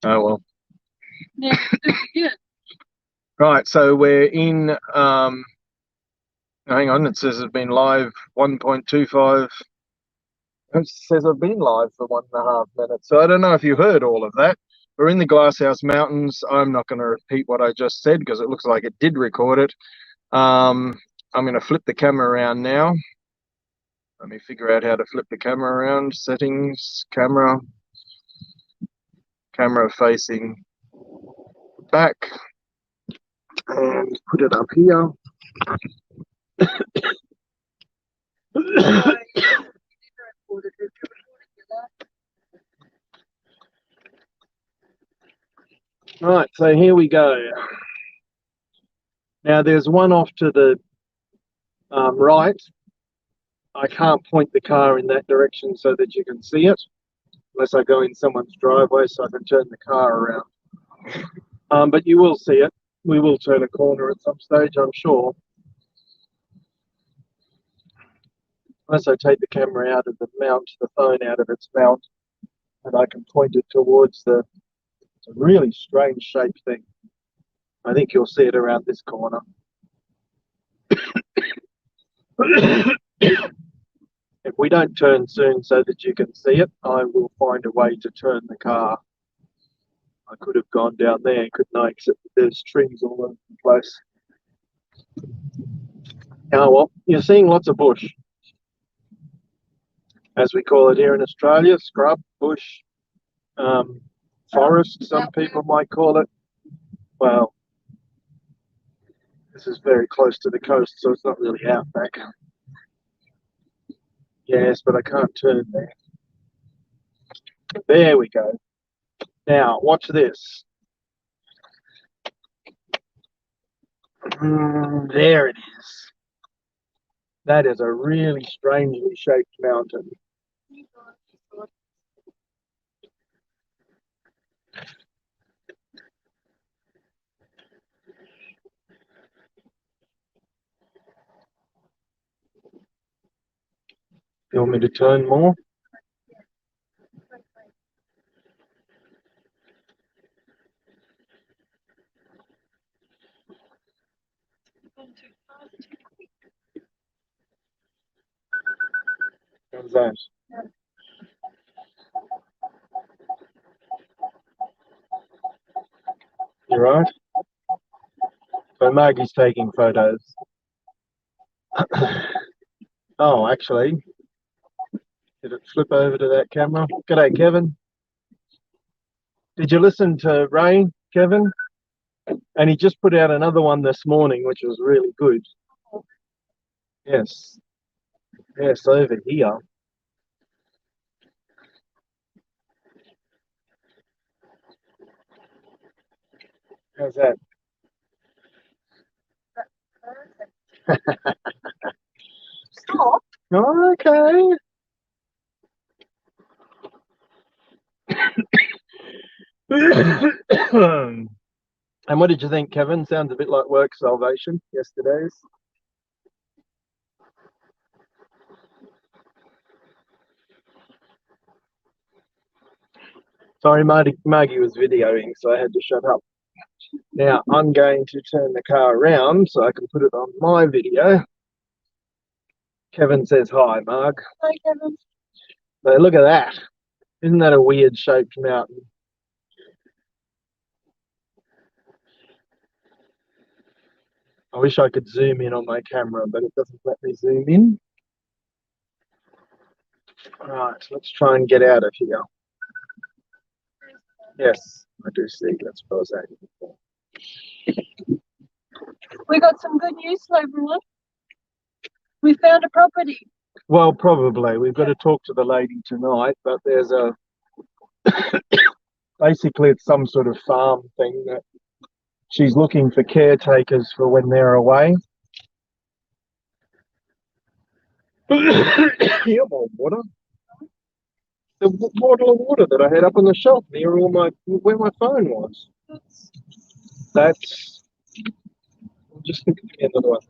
Oh well. Yeah, yeah. Right, so we're in hang on, it says it's been live 1.25. It says I've been live for 1.5 minutes. So I don't know if you heard all of that. We're in the Glasshouse Mountains. I'm not going to repeat what I just said because it looks like it did record it. I'm going to flip the camera around now. Let me figure out how to flip the camera around. Settings, camera facing back, and put it up here. Right, so here we go. Now there's one off to the right. I can't point the car in that direction so that you can see it, unless I go in someone's driveway so I can turn the car around. But you will see it. We will turn a corner at some stage, I'm sure. Unless I take the camera out of the mount, the phone out of its mount, and I can point it towards it's a really strange shaped thing. I think you'll see it around this corner. If we don't turn soon so that you can see it, I will find a way to turn the car. I could have gone down there, couldn't I? Except that there's trees all over the place. Oh well, you're seeing lots of bush, as we call it here in Australia, scrub, bush, forest, some people might call it. Well, this is very close to the coast, so it's not really outback. Yes, but I can't turn there. There we go. Now, watch this. There it is. That is a really strangely shaped mountain. You want me to turn more? How's that? You right? So Margie's taking photos. Oh, actually, did it flip over to that camera? G'day, Kevin. Did you listen to Ray, Kevin? And he just put out another one this morning, which was really good. Yes. Yes, over here. How's that? Stop. Okay. And what did you think, Kevin? Sounds a bit like Work Salvation, yesterday's. Sorry, Margie was videoing, so I had to shut up. Now, I'm going to turn the car around so I can put it on my video. Kevin says hi, Marg. Hi, Kevin. So look at that. Isn't that a weird shaped mountain? I wish I could zoom in on my camera, but it doesn't let me zoom in. Right, let's try and get out of here. Yes, I do see. Let's pause that. We got some good news for everyone. We found a property. Well, probably. We've got to talk to the lady tonight, but there's basically it's some sort of farm thing that she's looking for caretakers for when they're away. Here, more water. The bottle of water that I had up on the shelf near where my phone was. That's. I'm just thinking of another one.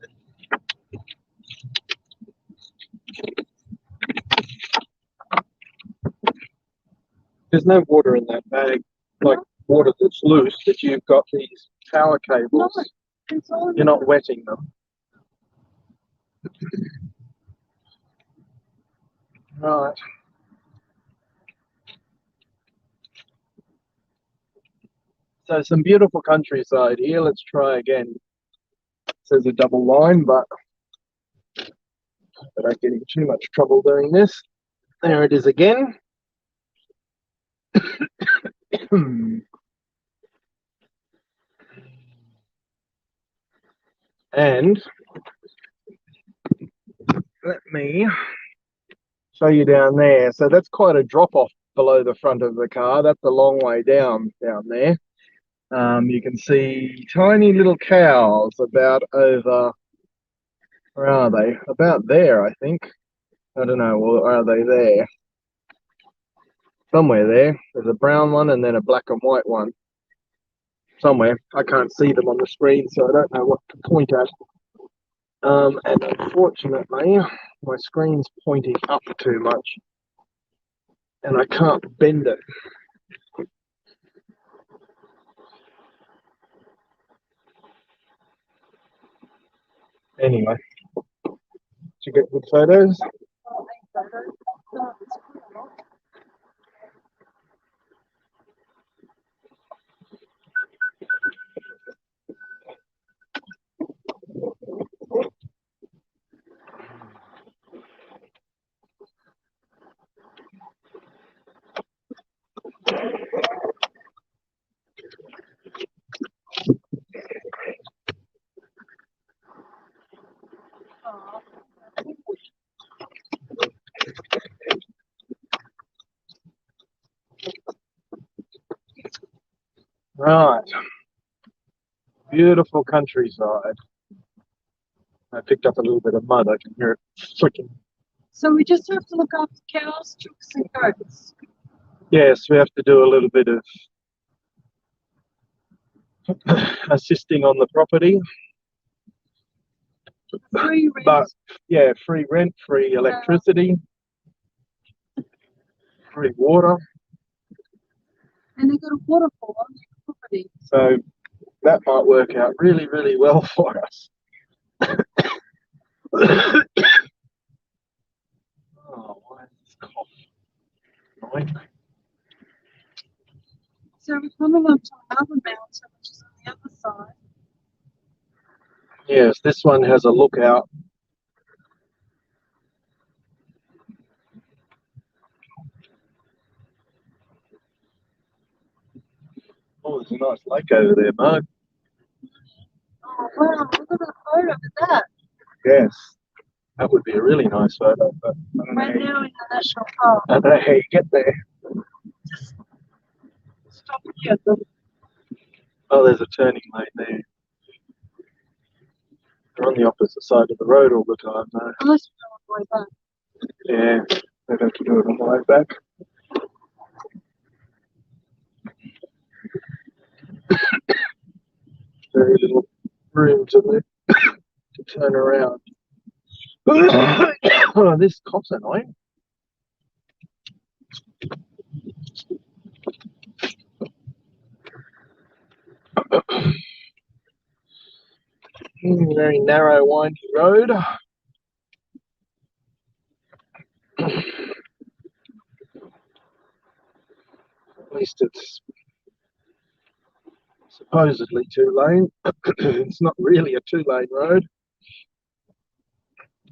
There's no water in that bag. Like water that's loose that you've got these power No, cables. it's all You're not wetting them. Right. So some beautiful countryside here. Let's try again. It says a double line, but I don't get in too much trouble doing this. There it is again. And let me show you down there. So that's quite a drop off below the front of the car. That's a long way down there. You can see tiny little cows about over, where are they? About there, I think. I don't know, well, are they there? Somewhere there. There's a brown one and then a black and white one. Somewhere. I can't see them on the screen, so I don't know what to point at. And unfortunately, my screen's pointing up too much, and I can't bend it. Anyway, did you get good photos? Right. Beautiful countryside. I picked up a little bit of mud. I can hear it flicking. So we just have to look after cows, chooks, and goats. Yes, we have to do a little bit of assisting on the property. Free rent. But yeah, free rent, free electricity, free water. And they've got a waterfall on their property. So that might work out really, really well for us. Oh, why is this cough? Right. So we're coming up to another mountain, which is on the other side. Yes, this one has a lookout. Oh, there's a nice lake over there, Mark. Oh wow, look at the photo of that. Yes, that would be a really nice photo. But I don't know Right how you- now in the national park. I don't know how you get there. Just stop here. Oh, there's a turning lane there. They're on the opposite side of the road all the time, though. Unless we go all the way back. Yeah, they'd have to do it on the way back. Very little room to turn around. Oh, this cough's annoying. Very narrow, windy road. At least it's supposedly two lane. It's not really a two-lane road.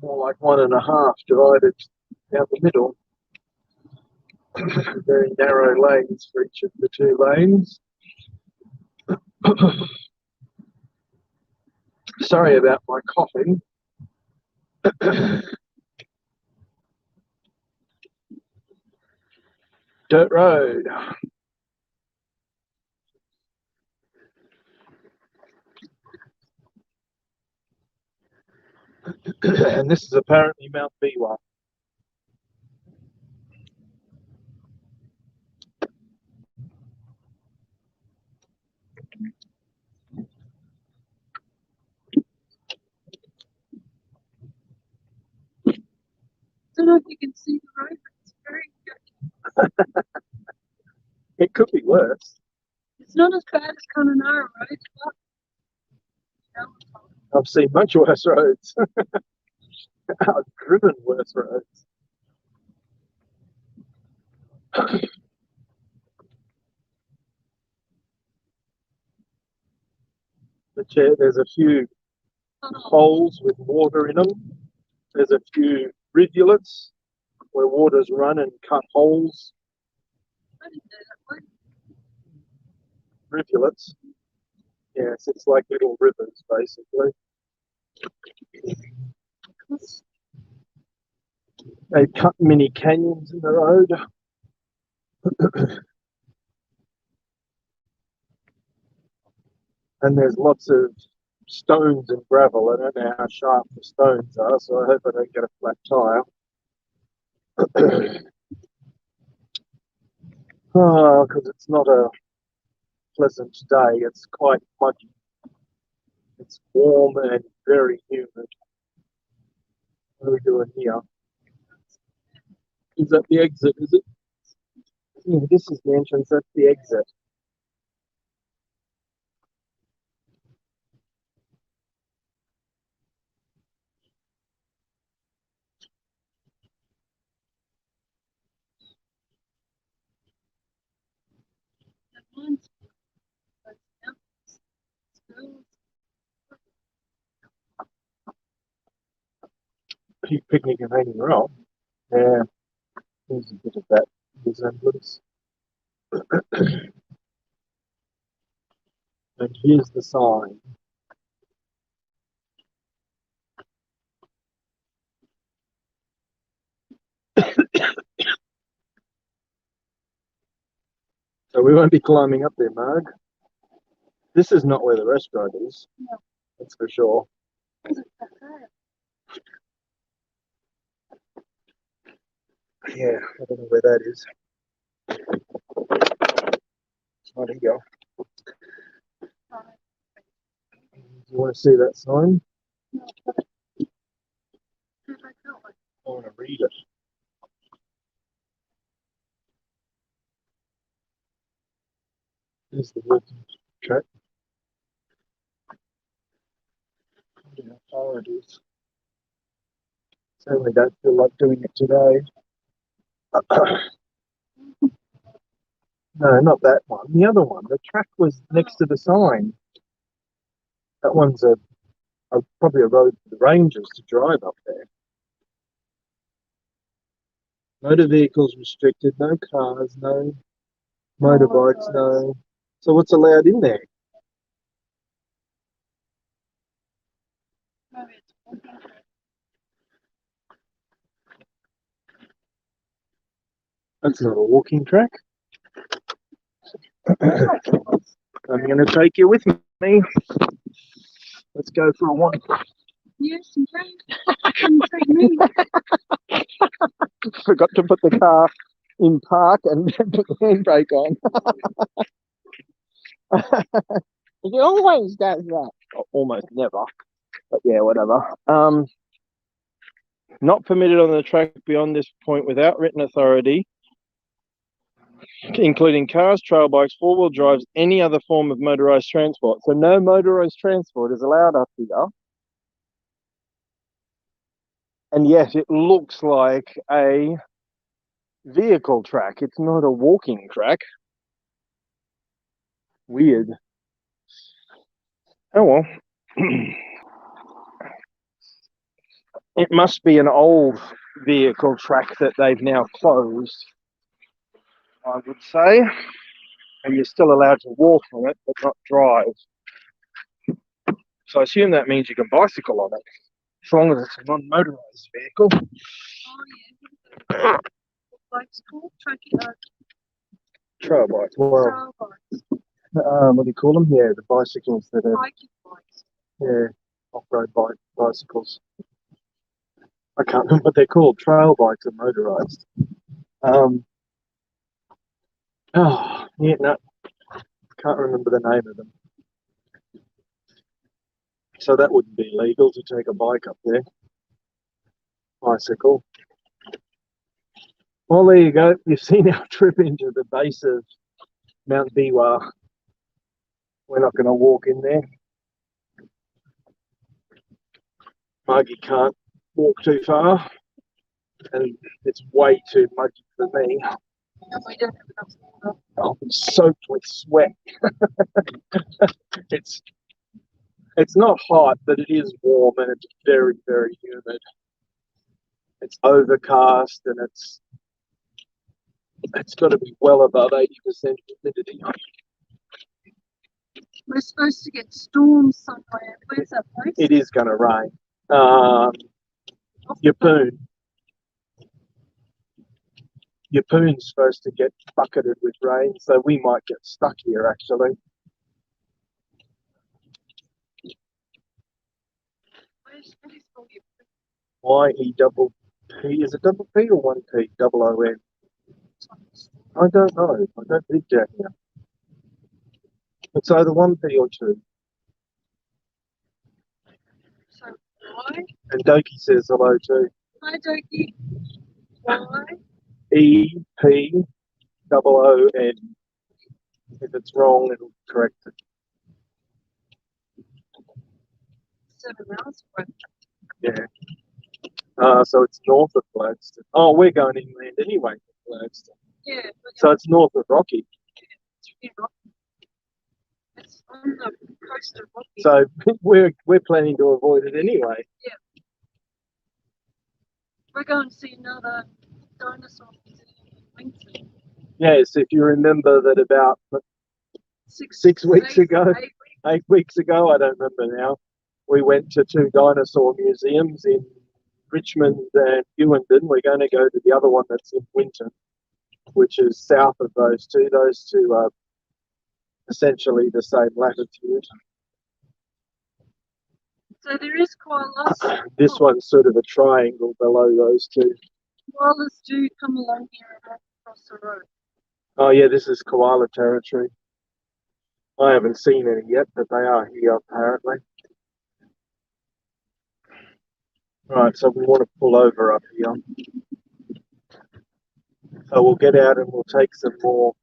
More like one and a half, divided down the middle. Very narrow lanes for each of the two lanes. Sorry about my coughing. Dirt road. And this is apparently Mount Biwa. I don't know if you can see the road, but it's very good. It could be worse. Is It's not as bad as Connemara Road, but I've seen much worse roads. I've driven worse roads. There's a few holes with water in them. There's a few rivulets where waters run and cut holes. I didn't know that one. Rivulets. Yes, it's like little rivers, basically. They cut mini canyons in the road. And there's lots of stones and gravel. I don't know how sharp the stones are, so I hope I don't get a flat tire. Oh, because it's not a pleasant day. It's quite muggy. It's warm and very humid. What are we doing here? Is that the exit, is it? Yeah, this is the entrance, that's the exit. Picnic and hanging around. Yeah, there's a bit of that resemblance. And here's the sign. So we won't be climbing up there, Marg. This is not where the restaurant is. No. That's for sure. Yeah, I don't know where that is. It's not here. Do you want to see that sign? No, I want to read it. Here's the walking track. I don't know how far it is. Certainly don't feel like doing it today. No, not that one. The other one. The track was next to the sign. That one's probably a road for the rangers to drive up there. Motor vehicles restricted, no cars, no motorbikes, no. So what's allowed in there? That's not a walking track. I'm going to take you with me. Let's go for a walk. Yes, you can. Take me. Forgot to put the car in park and put the handbrake on. He always does that. Almost never. But yeah, whatever. Not permitted on the track beyond this point without written authority, including cars, trail bikes, four-wheel drives, any other form of motorized transport. So no motorized transport is allowed up here. And yes, it looks like a vehicle track. It's not a walking track. Weird. Oh well. It must be an old vehicle track that they've now closed, I would say. And you're still allowed to walk on it, but not drive. So I assume that means you can bicycle on it, as long as it's a non-motorized vehicle. Oh yeah. Bikes called? Trail bikes. Well, trail bikes. What do you call them? Yeah, the bicycles that are. Biking bikes. Yeah, off-road bicycles. I can't remember what they're called. Trail bikes are motorized. Oh, yeah, no, can't remember the name of them. So that wouldn't be legal to take a bike up there. Bicycle. Well, there you go. You've seen our trip into the base of Mount Biwa. We're not going to walk in there. Muggy can't walk too far, and it's way too muggy for me. And we don't have enough water. Oh, I'm soaked with sweat. It's not hot, but it is warm, and it's very, very humid. It's overcast, and it's got to be well above 80% humidity. We're supposed to get storms somewhere. Where's that place? It is going to rain. Yapoon's supposed to get bucketed with rain, so we might get stuck here actually. Where's YEPP, is it double P or one P? Double ON. I don't know. I don't live down here. It's either one P or two. So why? And Doki says hello too. Hi, Doki. Why? EPOON. If it's wrong, it'll correct it. 7 hours away. Yeah. So it's north of Gladstone. Oh, we're going inland anyway from Gladstone. Yeah. So it's north of Rocky. It's really rocky. It's on the coast of Rocky. So we're planning to avoid it anyway. Yeah. We're going to see another dinosaur museum in Winton. Yes, if you remember that about 6 weeks ago, 8 weeks ago, I don't remember now, we went to 2 dinosaur museums in Richmond and Ewington. We're going to go to the other one that's in Winton, which is south of those two. Those two are essentially the same latitude. So there is koalas. This one's sort of a triangle below those two. Koalas do come along here and walk across the road. Oh yeah, this is koala territory. I haven't seen any yet, but they are here apparently. Right, so we want to pull over up here. So we'll get out and we'll take some more.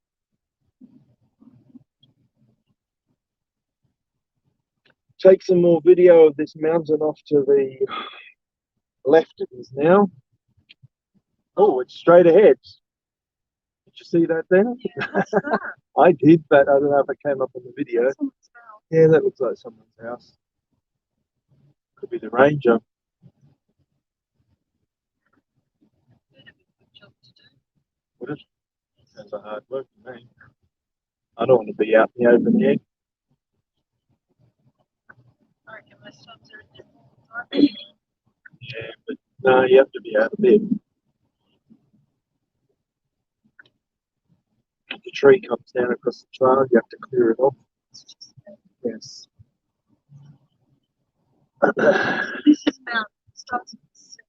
Take some more video of this mountain off to the left it is now. Oh, it's straight ahead. Did you see that then? Yeah, what's that? I did, but I don't know if it came up on the video. Yeah, that looks like someone's house. Could be the ranger. Would it? Sounds like hard work to me. I don't want to be out in the open yet. Yeah, but no, you have to be out of bed. If the tree comes down across the trail, you have to clear it off. Yes. This is mountain. It starts with the sea.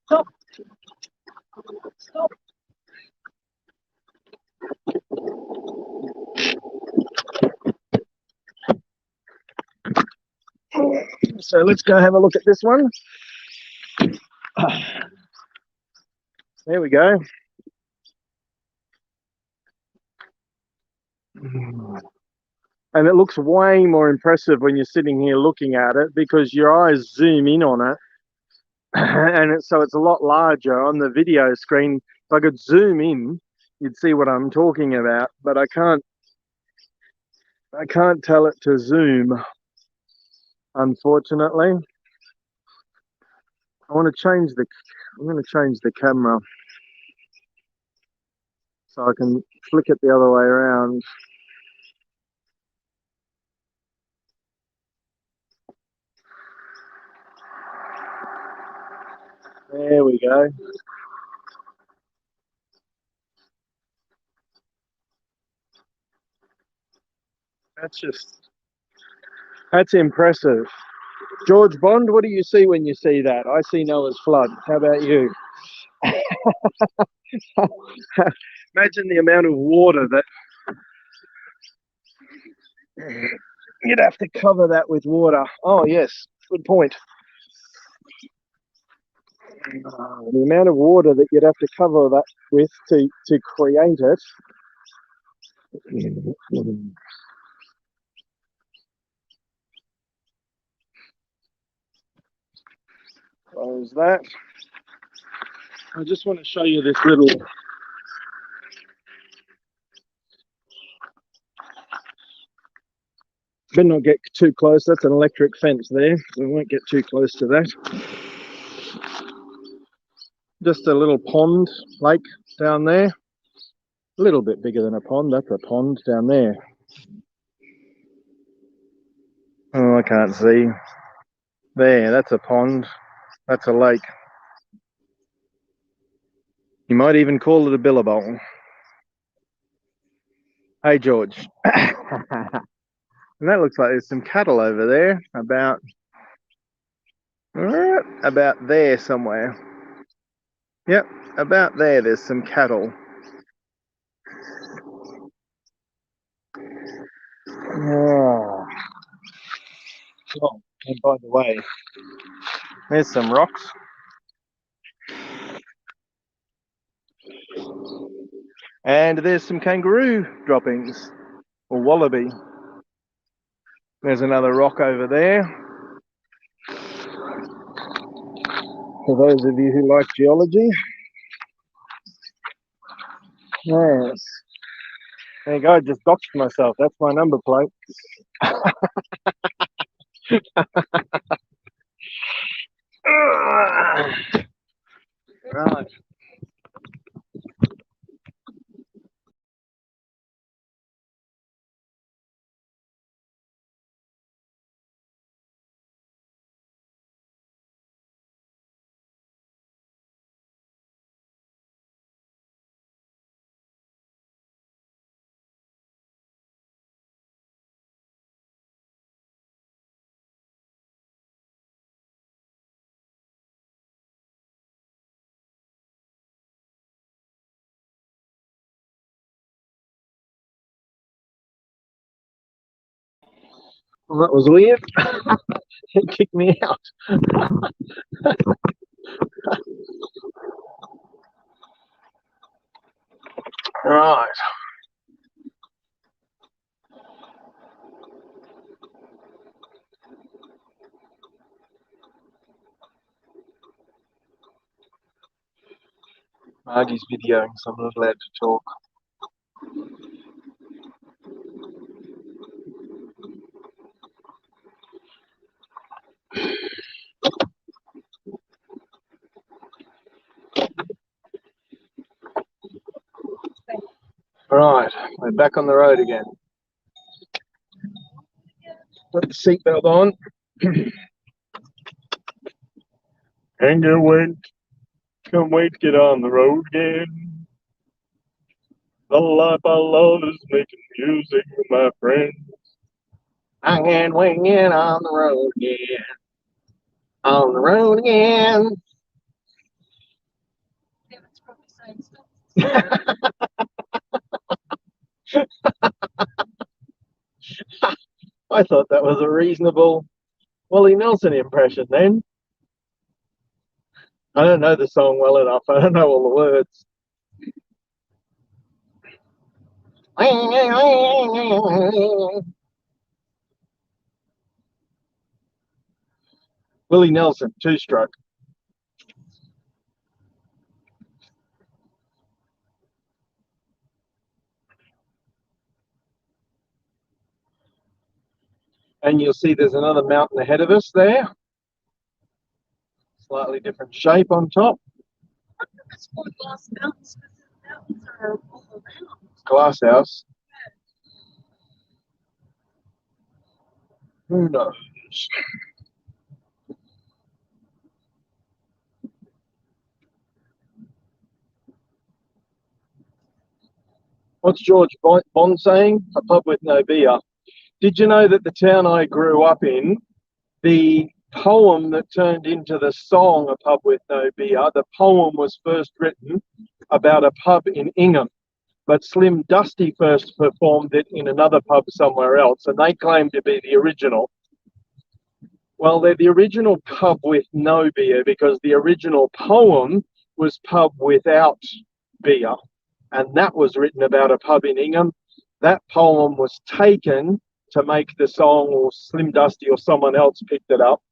Stop. Stop. So let's go have a look at this one. There we go. And it looks way more impressive when you're sitting here looking at it because your eyes zoom in on it. And so it's a lot larger on the video screen. If I could zoom in, you'd see what I'm talking about, but I can't tell it to zoom, unfortunately. I'm going to change the camera so I can flick it the other way around. There we go. That's impressive. George Bond, what do you see when you see that? I see Noah's flood. How about you? Imagine the amount of water that you'd have to cover that with water. Oh yes, good point. The amount of water that you'd have to cover that with to create it. Close that. I just want to show you this little better not get too close. That's an electric fence there. We won't get too close to that. Just a little pond, lake down there. A little bit bigger than a pond. That's a pond down there. Oh, I can't see. There, that's a pond. That's a lake. You might even call it a billabong. Hey, George. And that looks like there's some cattle over there, about there somewhere. Yep, about there, there's some cattle. Oh, and by the way, there's some rocks. And there's some kangaroo droppings, or wallaby. There's another rock over there. For those of you who like geology. Yes. There you go, I just doxed myself. That's my number plate. Right. Well, that was weird. It kicked me out. Right. Margie's videoing, so I'm not allowed to talk. Right, we're back on the road again. Put the seatbelt on. And can't wait to get on the road again. The life I love is making music with my friends. I can't wait to get on the road again. On the road again. I thought that was a reasonable Willie Nelson impression then. I don't know the song well enough. I don't know all the words. Willie Nelson, two-stroke. And you'll see there's another mountain ahead of us there. Slightly different shape on top. It's called Glass Mountains because the mountains are all around. Glasshouse. Who knows? What's George Bond saying? A pub with no beer. Did you know that the town I grew up in, the poem that turned into the song A Pub with No Beer, the poem was first written about a pub in Ingham, but Slim Dusty first performed it in another pub somewhere else, and they claim to be the original. Well, they're the original pub with no beer because the original poem was pub without beer. And that was written about a pub in Ingham. That poem was taken to make the song, or Slim Dusty or someone else picked it up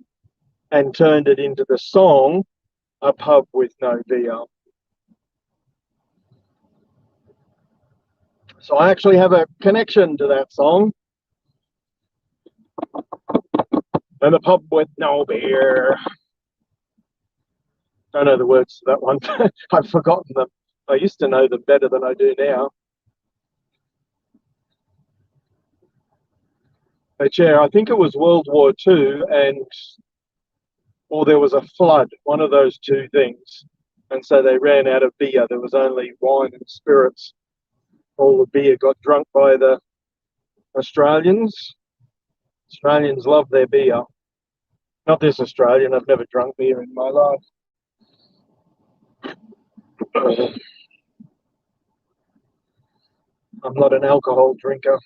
and turned it into the song, A Pub with No Beer. So I actually have a connection to that song. And a pub with no beer. Don't know the words to that one. I've forgotten them. I used to know them better than I do now. But yeah, I think it was World War II, or there was a flood, one of those two things. And so they ran out of beer. There was only wine and spirits. All the beer got drunk by the Australians. Australians love their beer. Not this Australian. I've never drunk beer in my life. I'm not an alcohol drinker.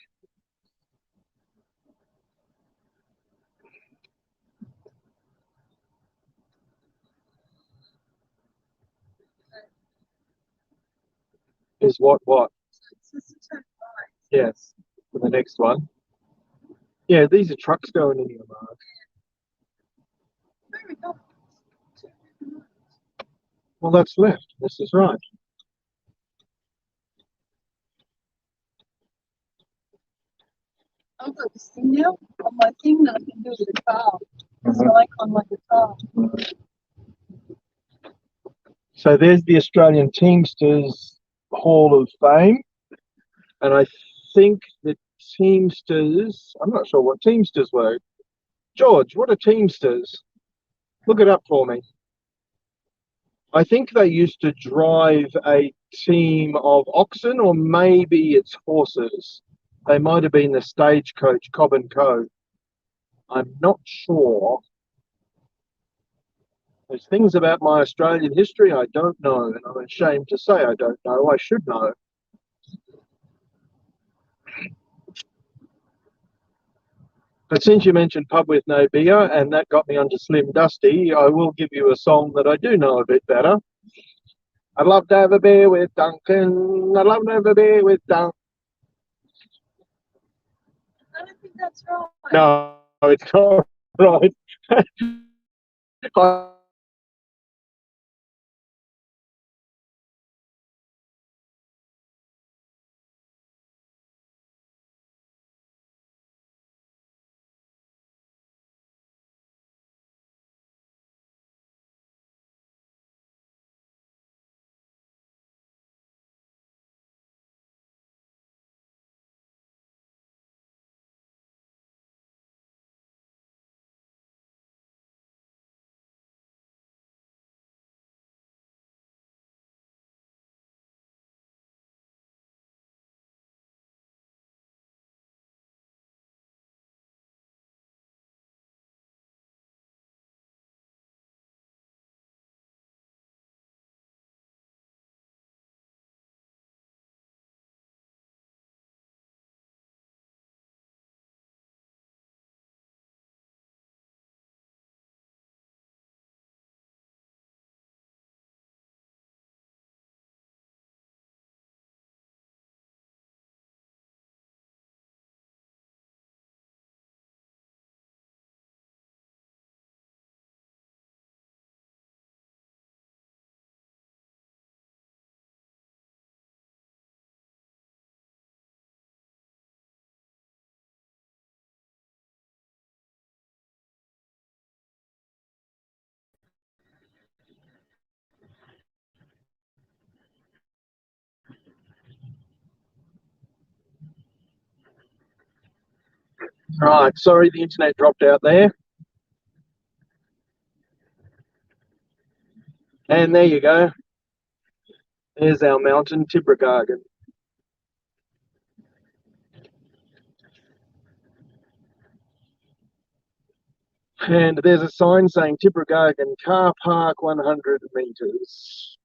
Is what? Yes, for the next one. Yeah, these are trucks going in here, Mark. Well, that's left. This is right. I've got this thing now on my thing that I can do with a car. It's an icon like a car. So there's the Australian Teamsters Hall of Fame. And I think the Teamsters, I'm not sure what Teamsters were. George, what are Teamsters? Look it up for me. I think they used to drive a team of oxen, or maybe it's horses. They might have been the stagecoach Cobb and Co. I'm not sure. There's things about my Australian history I don't know, and I'm ashamed to say I don't know. I should know. But since you mentioned pub with no beer, and that got me onto Slim Dusty, I will give you a song that I do know a bit better. I'd love to have a beer with Duncan. I'd love to have a beer with Duncan. I don't think that's right. No, it's not right. Right, sorry, the internet dropped out there. And there you go. There's our mountain, Tibragargan. And there's a sign saying Tibragargan car park 100 metres.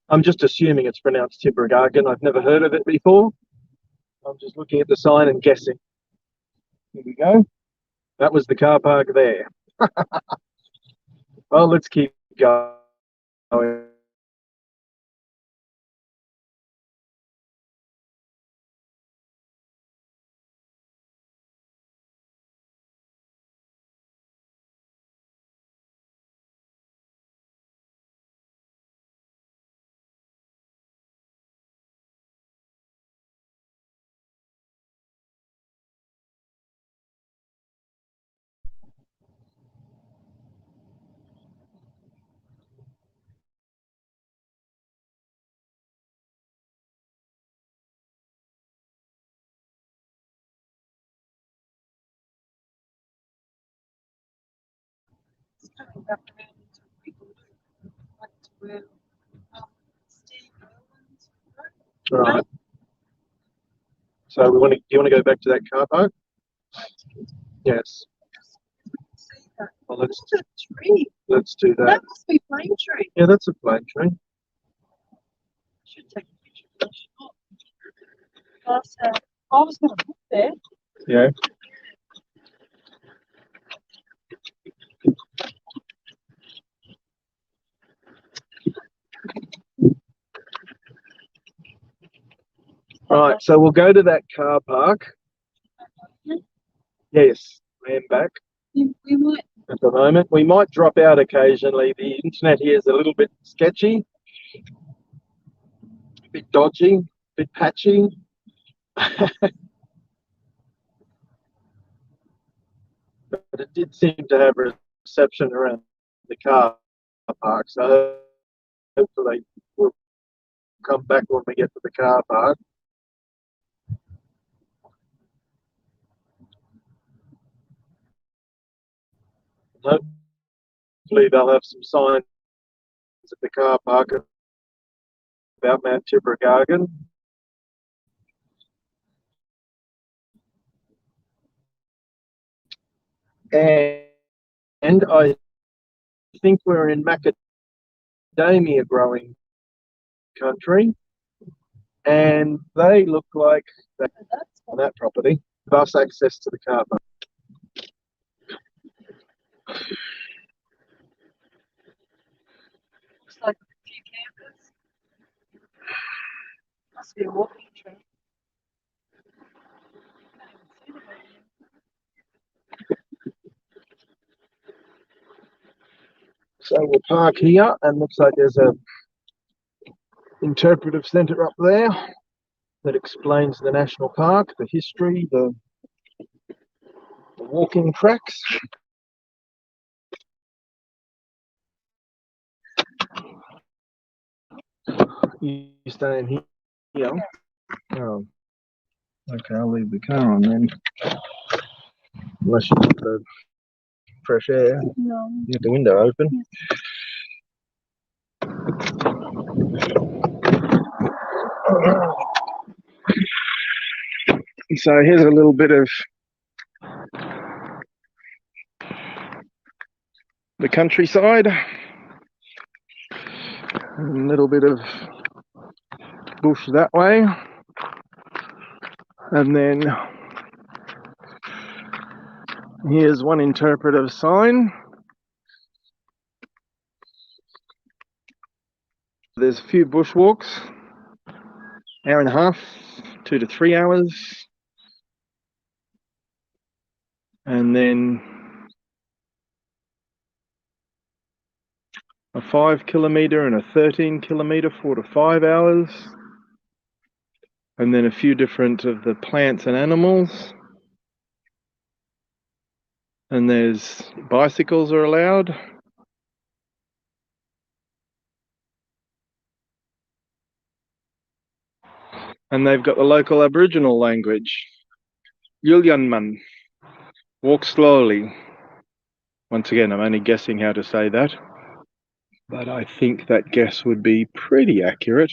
I'm just assuming it's pronounced Tibragargan. I've never heard of it before. I'm just looking at the sign and guessing. Here we go. That was the car park there. Well, let's keep going. It's coming back around into a big loop, like to where Steve Irwin's road. Right. So do you want to go back to that car park? Yes. See that? Well, Look at the tree. let's do that. That must be plane tree. Yeah, that's a plane tree. Should take a picture of that shot. I was going to put there. Yeah. Right, so we'll go to that car park. Yes, land back We might. at the moment. We might drop out occasionally. The internet here is a little bit sketchy, a bit dodgy, a bit patchy. But it did seem to have reception around the car park, so hopefully we'll come back when we get to the car park. Hopefully they'll have some signs at the car park about Mount Tibrogargan. And I think we're in macadamia growing country, and they look like on that property bus access to the car park. Looks like a few campers. Must be a walking trail. Can't even see them So we'll park here, and looks like there's a interpretive centre up there that explains the national park, the history, the walking tracks. You staying here? Yeah. Oh, okay. I'll leave the car on then. Unless you want the fresh air. No. You have the window open. So here's a little bit of the countryside. A little bit of bush that way. And then here's one interpretive sign. There's a few bushwalks, hour and a half, 2 to 3 hours. And then a 5 kilometre and a 13 kilometre, 4 to 5 hours. And then a few different of the plants and animals. And there's bicycles are allowed. And they've got the local Aboriginal language. Yulyanman. Walk slowly. Once again, I'm only guessing how to say that. But I think that guess would be pretty accurate.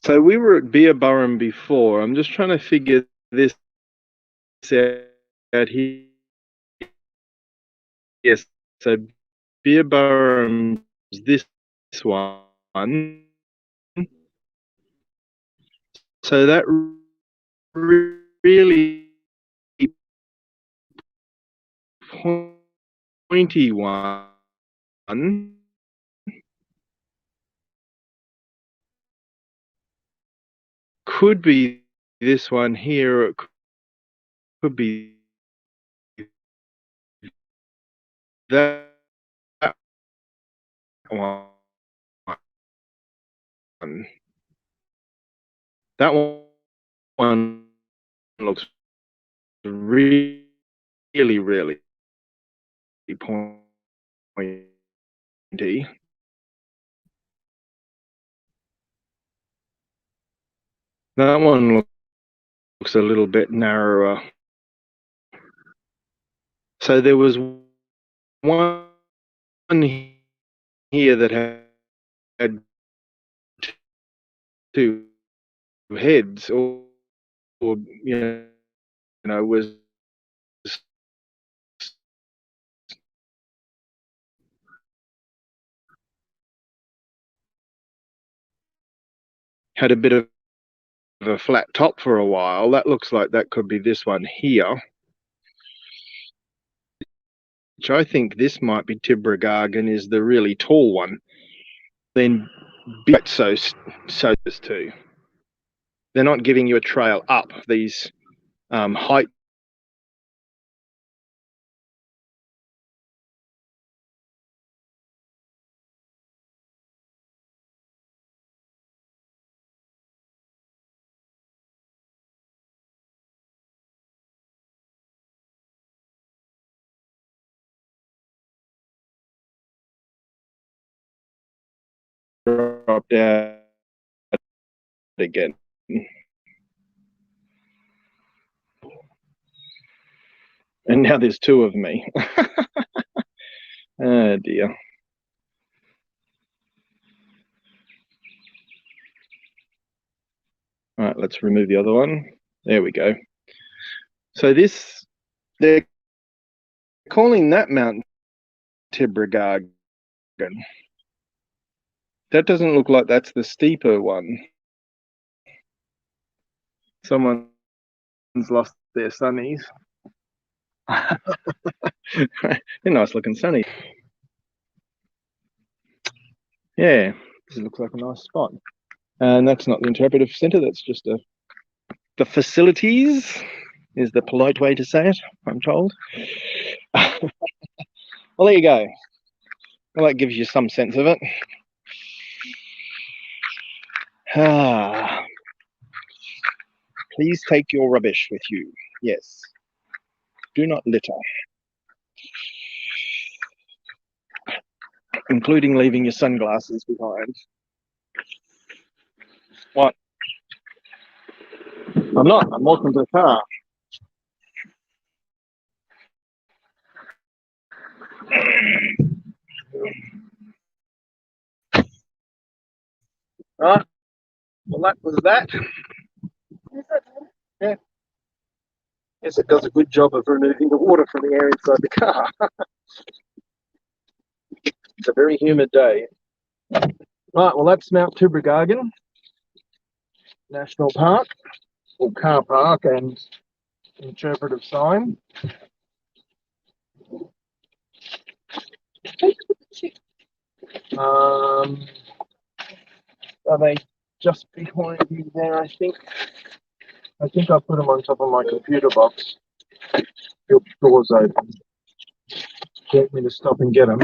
So we were at Beerburrum before. I'm just trying to figure this out here. Yes, so Beerburrum's this one. So that really pointy one could be this one here, or it could be that one. That one looks really, really pointy. That one looks a little bit narrower. So there was one here that had two heads, or was had a bit of a flat top for a while. That looks like that could be this one here, which I think this might be Tibragargan, is the really tall one. Then so as too. They're not giving you a trail up these height. Dropped out again. And now there's two of me. Oh dear. All right, let's remove the other one. There we go. So this, they're calling that mountain Tibragargan. That doesn't look like that's the steeper one. Someone's lost their sunnies. They're nice looking sunnies. Yeah, this looks like a nice spot. And that's not the interpretive centre, that's just the facilities, is the polite way to say it, I'm told. Well, there you go. Well, that gives you some sense of it. Please take your rubbish with you. Yes. Do not litter. Including leaving your sunglasses behind. What? I'm not. I'm walking to the car. Right. Well, that was that. Yeah. Yes, it does a good job of removing the water from the air inside the car. It's a very humid day. Right, well, that's Mount Tibragargan National Park, or car park, and interpretive sign. Are they just behind you there, I think? I think I put them on top of my computer box. Your door's open. Get me to stop and get them.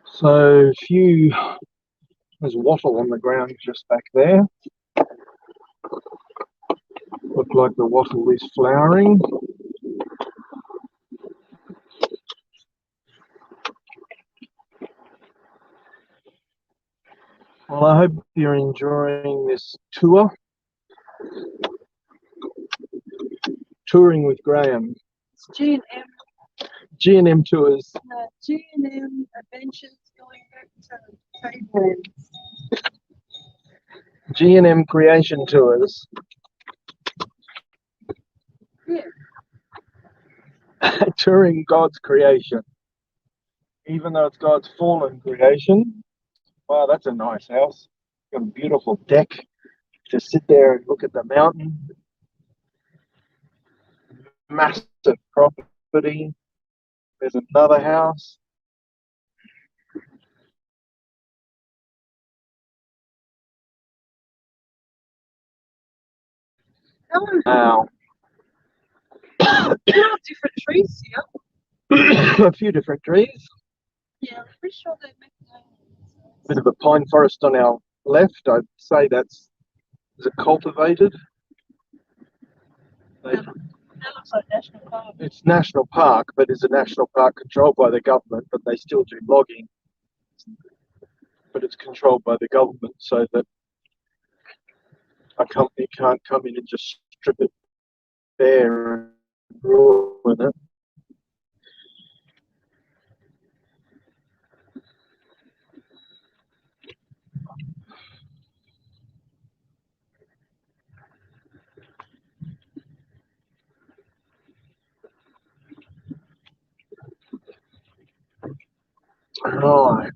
So there's wattle on the ground just back there. Look like the wattle is flowering. Well, I hope you're enjoying this tour. Touring with Graham. It's G&M. G&M Tours. G&M Adventures going back to Tablelands. G&M Creation Tours. Yeah. Touring God's creation. Even though it's God's fallen creation. Wow, that's a nice house. Got a beautiful deck to sit there and look at the mountain. Massive property. There's another house. Oh, Wow. there are different trees here. A few different trees. Yeah, I'm pretty sure they're macadamias. Bit of a pine forest on our left. I'd say is it cultivated? That looks like National Park. It's national park, but it's a national park controlled by the government, but they still do logging. But it's controlled by the government so that a company can't come in and just strip it bare and ruin it. Right.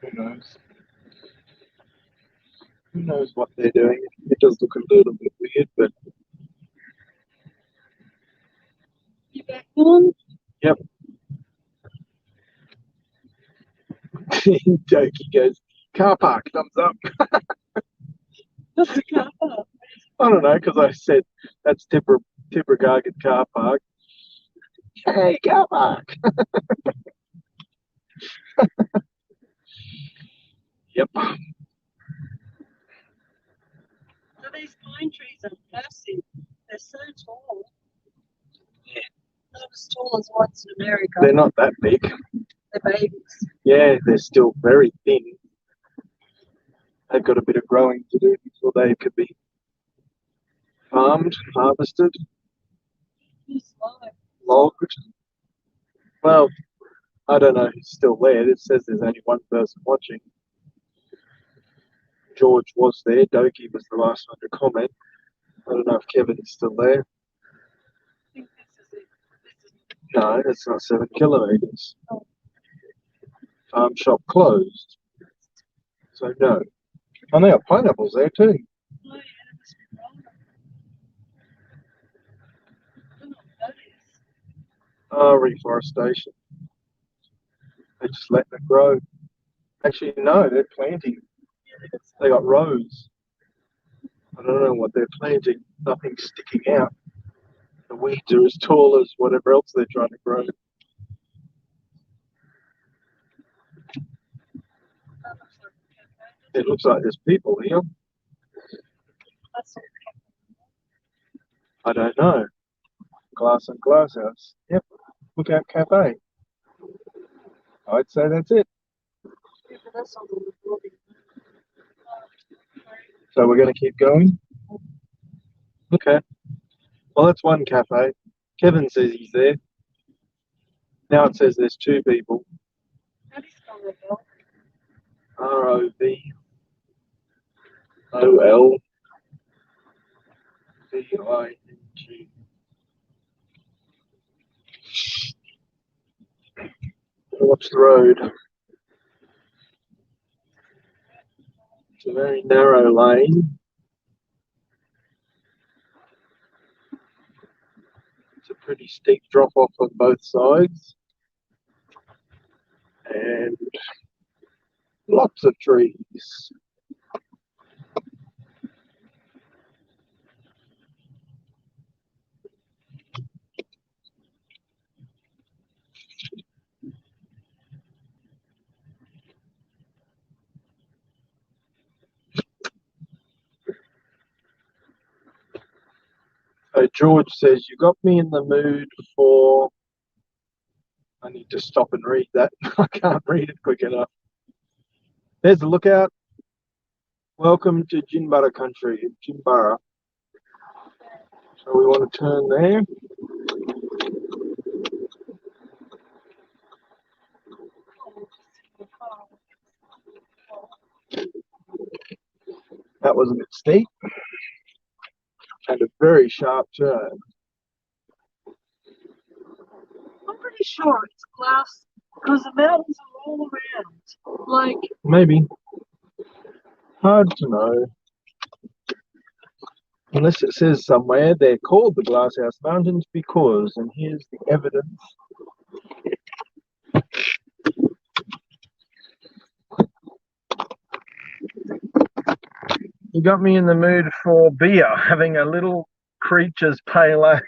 Who knows? Who knows what they're doing? It does look a little bit weird, but You back on? yep. Doki goes, car park, thumbs up. What's the car park? I don't know, because I said that's Tippergargan car park. Hey, car park. Yep. So these pine trees are massive. They're so tall. Yeah. Not as tall as ones in America. They're not that big. They're babies. Yeah, they're still very thin. They've got a bit of growing to do before they could be farmed, harvested, Too slow. logged. Well, I don't know who's still there. It says there's only one person watching. George was there. Doki was the last one to comment. I don't know if Kevin is still there. I think this is it. This is No, it's not 7 kilometres. Oh. Farm shop closed. So no. And they have pineapples there too. oh, yeah, it must be wrong. I don't know what that is. Reforestation. They're just letting it grow. Actually, no, they're planting. Yeah, they got some. They got rows. I don't know what they're planting. Nothing's sticking out. The weeds are as tall as whatever else they're trying to grow. That looks like a cafe. It looks like there's people here. That's all. I don't know. Glasshouse. Yep. Lookout Cafe. I'd say that's it. Yeah, but that's all the building. So we're going to keep going. Okay. Well, that's one cafe. Kevin says he's there. Now it says there's two people. How do you spell that, Bill? Rovolving. Watch the road. It's a very narrow lane. It's a pretty steep drop off on both sides. And lots of trees. So George says, you got me in the mood for... I need to stop and read that. I can't read it quick enough. There's the lookout. Welcome to Jinbara country, Jinbara. So we want to turn there. That was a bit steep and a very sharp turn. I'm pretty sure it's glass because the mountains are all around. Like, Maybe. Hard to know. Unless it says somewhere they're called the Glasshouse Mountains because, and here's the evidence. You got me in the mood for beer, having a little Creature's Pale Ale.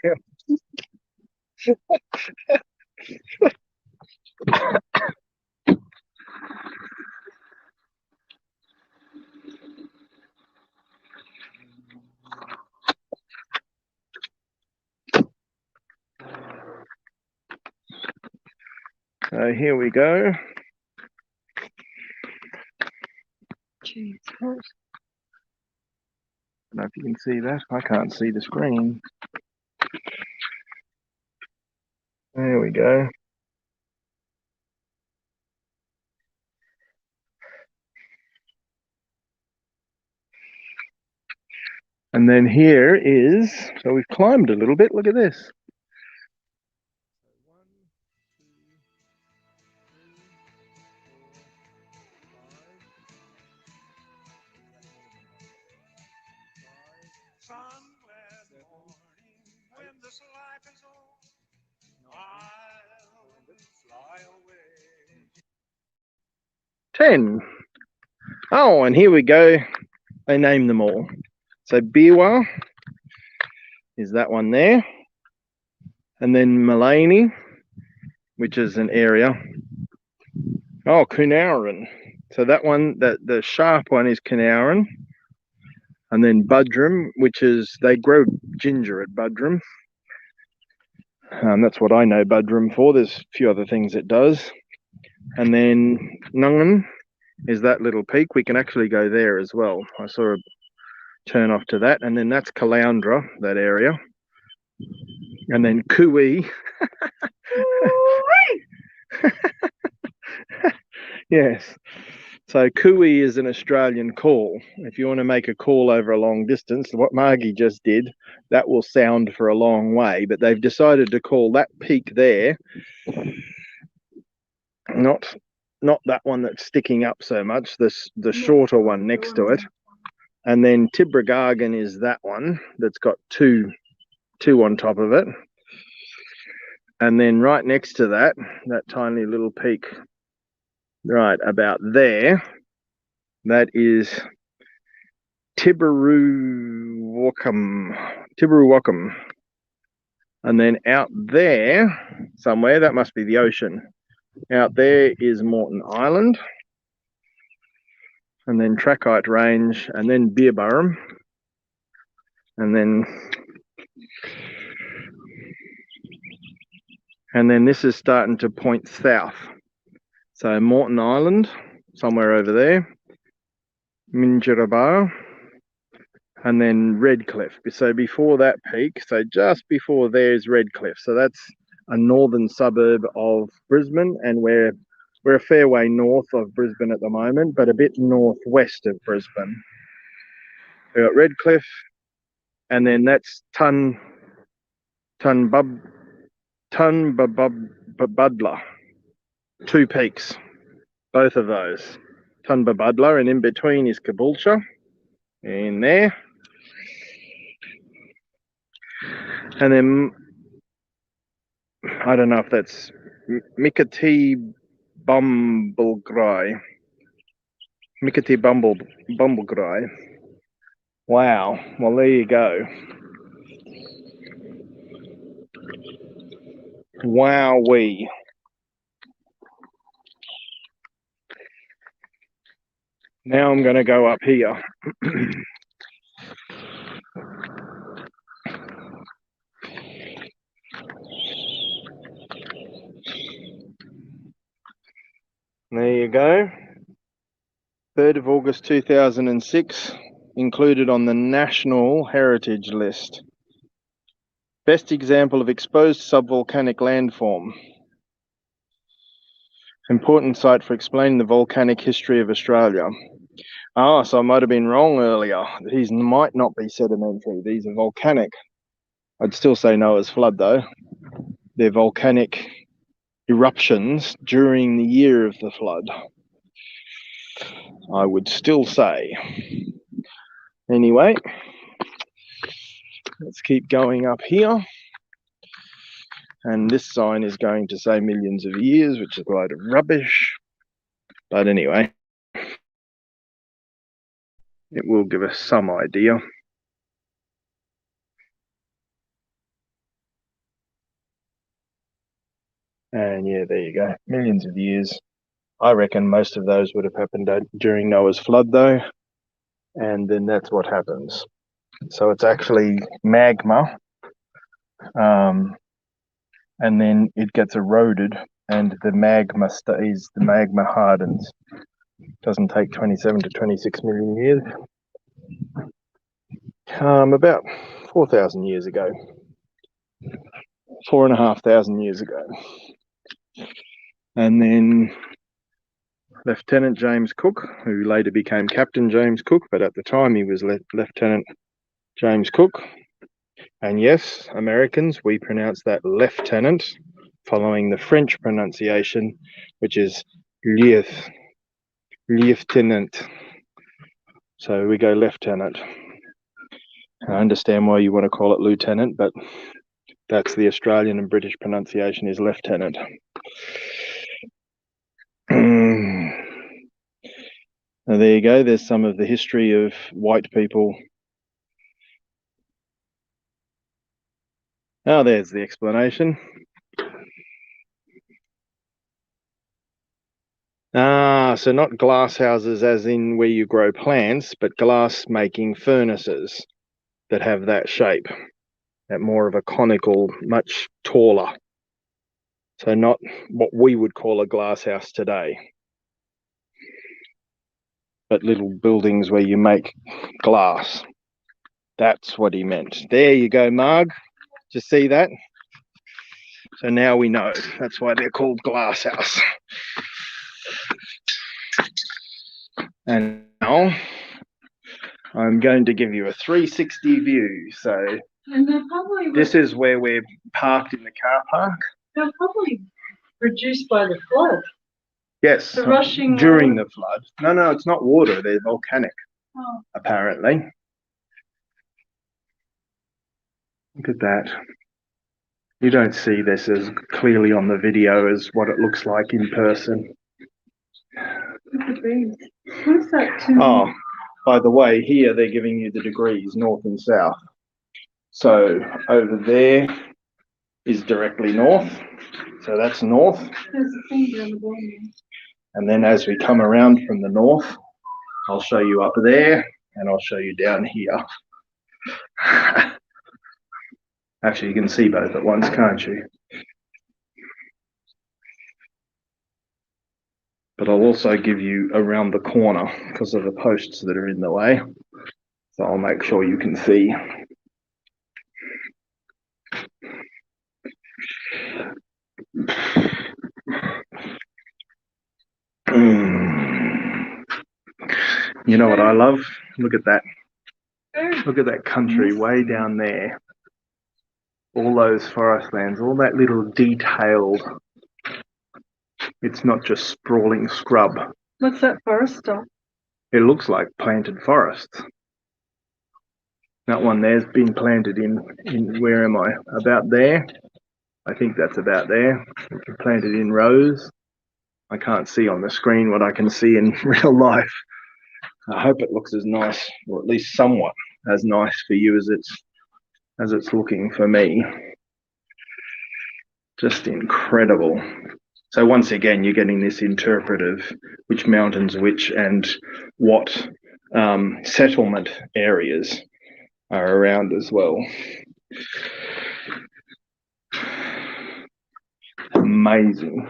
So here we go. jeez. I don't know if you can see that. I can't see the screen. There we go. And then here is, so we've climbed a little bit. Look at this. 1, 2, 3, 4, 5. Sun glad morning when this life is over, I'll fly away. 10. Oh, and here we go. They name them all. So Biwa is that one there. And then Mullaney, which is an area. Oh, Coonaran. So that one, the sharp one is Coonaran. And then Budrum, which is, they grow ginger at Budrum. That's what I know Budrum for. There's a few other things it does. And then Nungan is that little peak. We can actually go there as well. I saw a turn off to that. And then that's Caloundra, that area. And then Kui. Yes. So Kui is an Australian call. If you want to make a call over a long distance, what Margie just did, that will sound for a long way. But they've decided to call that peak there, not that one that's sticking up so much, the shorter one next to it. And then Tibragargan is that one that's got two on top of it. And then right next to that tiny little peak right about there, that is Tiburuwakam. And then out there somewhere, that must be the ocean. Out there is Moreton Island. And then Trachyte Range, and then Beerburrum. And then this is starting to point south. So Moreton Island, somewhere over there. Minjarrabah, and then Redcliffe. So before that peak, so just before there is Redcliffe. So that's a northern suburb of Brisbane, and we're a fair way north of Brisbane at the moment, but a bit northwest of Brisbane. We've got Redcliffe, and then that's Tunbubudla. two peaks, both of those. Tunbabudla, and in between is Caboolture, in there. And then, I don't know if that's Mikati Bumblegry. Mikati Bumblegry. Wow, well there you go. Wowee. Now I'm going to go up here. There you go. 3rd of August 2006, included on the National Heritage List. Best example of exposed subvolcanic landform. Important site for explaining the volcanic history of Australia. Ah, so I might have been wrong earlier. These might not be sedimentary. These are volcanic. I'd still say Noah's flood though. They're volcanic eruptions during the year of the flood, I would still say. Anyway, let's keep going up here. And this sign is going to say millions of years, which is a load of rubbish. But anyway, it will give us some idea. And yeah, there you go, millions of years. I reckon most of those would have happened during Noah's flood though. And then that's what happens. So it's actually magma. And then it gets eroded and the magma stays, the magma hardens. Doesn't take 27 to 26 million years. About 4,000 years ago. 4,500 years ago. And then Lieutenant James Cook, who later became Captain James Cook, but at the time he was Lieutenant James Cook. And yes, Americans, we pronounce that lieutenant, following the French pronunciation, which is lieutenant. So we go lieutenant. I understand why you want to call it lieutenant, but that's the Australian and British pronunciation is lieutenant. Now there you go, there's some of the history of white people. Oh, there's the explanation. So not glass houses as in where you grow plants, but glass making furnaces that have that shape, that more of a conical, much taller. So not what we would call a glass house today, but little buildings where you make glass. That's what he meant. There you go, Marg. Did you see that? So now we know. That's why they're called glass house. And now I'm going to give you a 360 view. So this is where we're parked in the car park. They're probably reduced by the flood. Yes, The rushing during water. the flood. No, it's not water. They're volcanic, apparently. Look at that. You don't see this as clearly on the video as what it looks like in person. Look at these. What's that? Oh, by the way, here they're giving you the degrees, north and south. So over there is directly north. So that's north. There's a thing down the bottom. And then as we come around from the north, I'll show you up there and I'll show you down here. Actually, you can see both at once, can't you? But I'll also give you around the corner because of the posts that are in the way. So I'll make sure you can see. You know what I love? Look at that. Look at that country way down there. All those forest lands, all that little detailed It's not just sprawling scrub. What's that forest stuff? It looks like planted forest. That one there's been planted in where am I? About there. I think that's about there. It's been planted in rows. I can't see on the screen what I can see in real life. I hope it looks as nice, or at least somewhat as nice for you as it's looking for me. Just incredible. So once again, you're getting this interpretive which mountains which and what settlement areas are around as well. Amazing.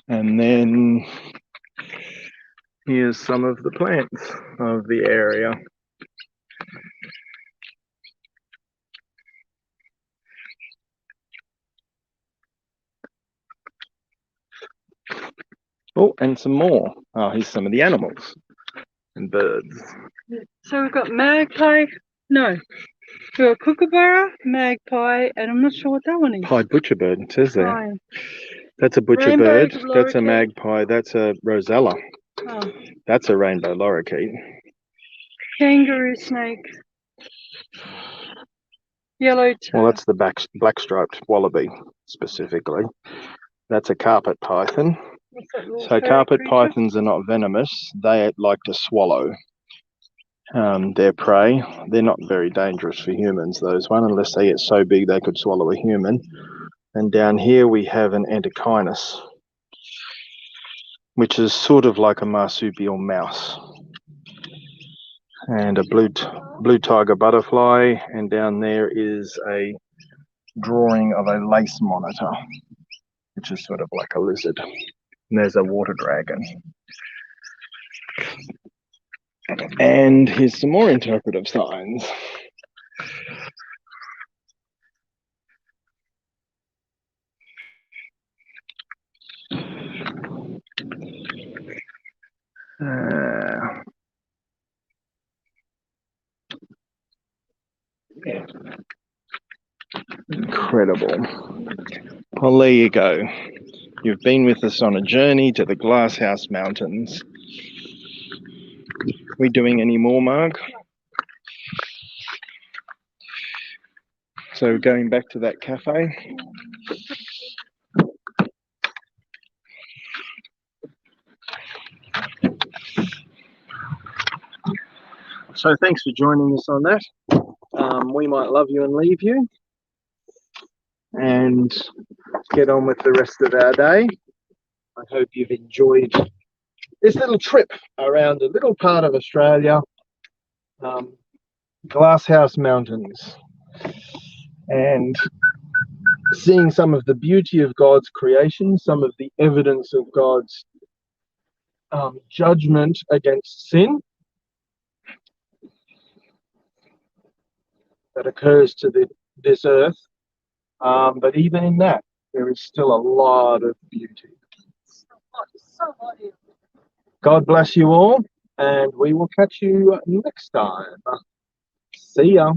And then here's some of the plants of the area. Oh, and some more. Oh, here's some of the animals and birds. So we've got magpie. No, we've got kookaburra, magpie, and I'm not sure what that one is. Pied butcherbird, it says there. Pie. That's a Rainbow butcherbird. That's a lorikeet. magpie. That's a rosella. Oh, That's a rainbow lorikeet. kangaroo snake. Yellow tail. Well, that's the black-striped wallaby specifically. That's a carpet python. What's that little So furry carpet creature? pythons are not venomous. They like to swallow their prey. They're not very dangerous for humans, those one, unless they get so big they could swallow a human. And down here we have an antechinus, which is sort of like a marsupial mouse. And a blue tiger butterfly, and down there is a drawing of a lace monitor, which is sort of like a lizard. And there's a water dragon. And here's some more interpretive signs. Incredible. Well, there you go. You've been with us on a journey to the Glasshouse Mountains. We doing any more, Mark? So going back to that cafe. So thanks for joining us on that. We might love you and leave you and get on with the rest of our day. I hope you've enjoyed this little trip around a little part of Australia, Glasshouse Mountains, and seeing some of the beauty of God's creation, some of the evidence of God's judgment against sin that occurs to this earth. But even in that, there is still a lot of beauty. So hot here. God bless you all, and we will catch you next time. See ya.